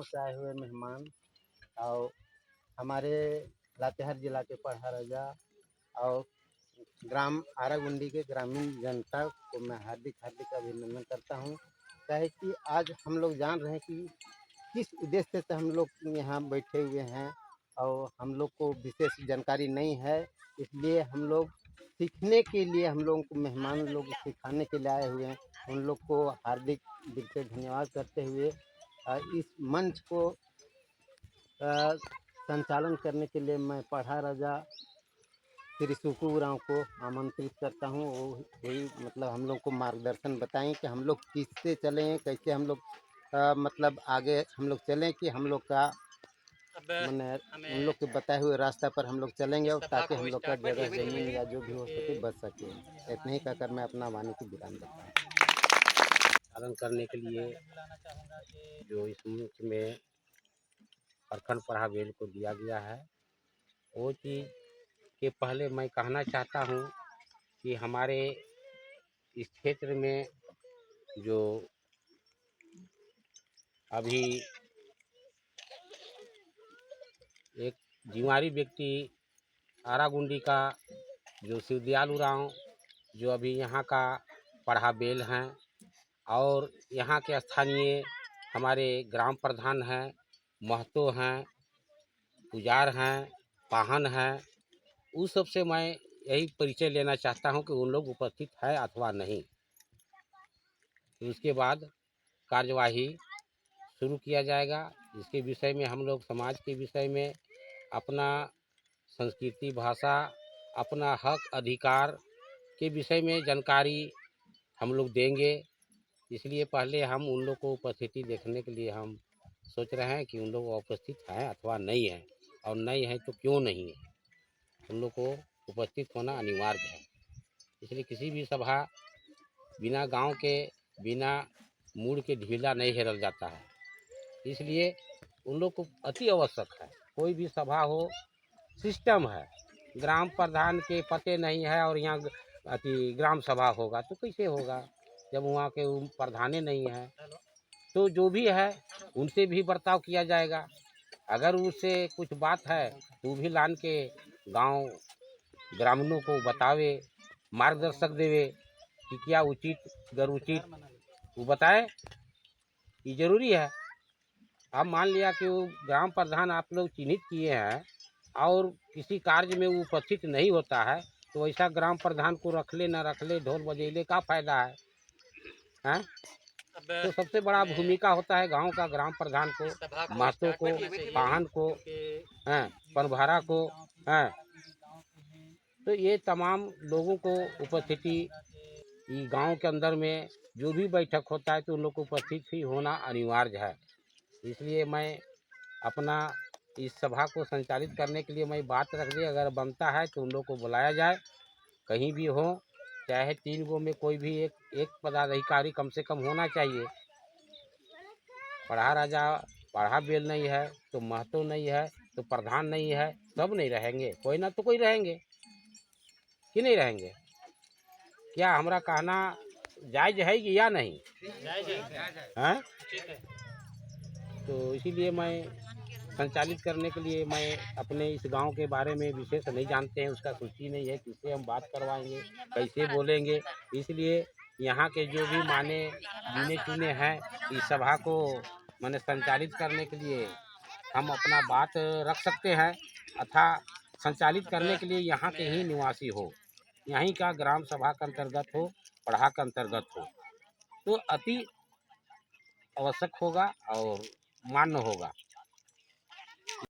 गाँव से आए हुए मेहमान और हमारे लातेहार जिला के पढ़ा राजा और ग्राम आरागुंडी के ग्रामीण जनता को मैं हार्दिक हार्दिक अभिनंदन करता हूँ। क्या है कि आज हम लोग जान रहे हैं कि किस उद्देश्य से हम लोग यहाँ बैठे हुए हैं और हम लोग को विशेष जानकारी नहीं है, इसलिए हम लोग सीखने के लिए हम लोगों को मेहमान लोग सिखाने के लिए आए हुए हैं। उन लोग को हार्दिक दिल से धन्यवाद करते हुए इस मंच को संचालन करने के लिए मैं पढ़ा राजा श्री सुकू उरांव को आमंत्रित करता हूँ। वो वही मतलब हम लोग को मार्गदर्शन बताएं कि हम लोग किससे चलें, कैसे हम लोग मतलब आगे हम लोग चलें कि हम लोग का मैंने उन लोग के बताए हुए रास्ता पर हम लोग चलेंगे और ताकि हम लोग का जगह जमीन या जो भी हो सके बच सके। इतना ही कहकर मैं अपना वाणी की विराम देता हूँ। पालन करने के लिए जो इस मंच में प्रखंड पढ़ा बेल को दिया गया है, वो चीज़ के पहले मैं कहना चाहता हूँ कि हमारे इस क्षेत्र में जो अभी एक जीवारी व्यक्ति आरागुंडी का जो शिवदयालु राव जो अभी यहाँ का पढ़ा बेल हैं और यहाँ के स्थानीय हमारे ग्राम प्रधान हैं, महतो हैं, पुजार हैं, पाहन हैं, उस सब से मैं यही परिचय लेना चाहता हूँ कि उन लोग उपस्थित है अथवा नहीं। फिर उसके बाद कार्यवाही शुरू किया जाएगा। इसके विषय में हम लोग समाज के विषय में अपना संस्कृति भाषा अपना हक अधिकार के विषय में जानकारी हम लोग देंगे। इसलिए पहले हम उन लोग को उपस्थिति देखने के लिए हम सोच रहे हैं कि उन लोग उपस्थित हैं अथवा नहीं है, और नहीं है तो क्यों नहीं है, उन लोग को उपस्थित होना अनिवार्य है। इसलिए किसी भी सभा बिना गांव के बिना मूड के ढीला नहीं हेरल जाता है। इसलिए उन लोग को अति आवश्यक है। कोई भी सभा हो, सिस्टम है, ग्राम प्रधान के पते नहीं है और यहाँ अति ग्राम सभा होगा तो कैसे होगा जब वहाँ के प्रधाने नहीं है। तो जो भी है उनसे भी बर्ताव किया जाएगा। अगर उससे कुछ बात है तो भी लान के गांव ग्रामीणों को बतावे, मार्गदर्शक देवे कि क्या उचित अगर उचित वो बताए, ये जरूरी है। अब मान लिया कि वो ग्राम प्रधान आप लोग चिन्हित किए हैं और किसी कार्य में वो उपस्थित नहीं होता है तो ऐसा ग्राम प्रधान को रख ले न रख ले, ढोल बजेले का फायदा है, हैं? तो सबसे बड़ा भूमिका होता है गांव का ग्राम प्रधान को, महतो को, पाहन को, हैं, पनभारा को, हैं। तो ये तमाम लोगों को उपस्थिति गांव के अंदर में जो भी बैठक होता है तो उन लोग को उपस्थित ही होना अनिवार्य है। इसलिए मैं अपना इस सभा को संचालित करने के लिए मैं बात रख दी, अगर बनता है तो उन लोग को बुलाया जाए, कहीं भी हो, चाहे 3 गो में कोई भी एक पदाधिकारी कम से कम होना चाहिए। पढ़ा राजा पढ़ा बेल नहीं है तो महतो नहीं है तो प्रधान नहीं है, सब नहीं रहेंगे, कोई ना तो कोई रहेंगे कि नहीं रहेंगे। क्या हमारा कहना जायज है कि या नहीं? हैं? तो इसीलिए मैं संचालित करने के लिए मैं अपने इस गांव के बारे में विशेष नहीं जानते हैं, उसका सूची नहीं है, किससे हम बात करवाएंगे, कैसे बोलेंगे। इसलिए यहाँ के जो भी माने गिने चुने हैं इस सभा को मैंने संचालित करने के लिए हम अपना बात रख सकते हैं, अथा संचालित करने के लिए यहाँ के ही निवासी हो, यहीं का ग्राम सभा के अंतर्गत हो, पढ़ा के अंतर्गत हो, तो अति आवश्यक होगा और मान्य होगा।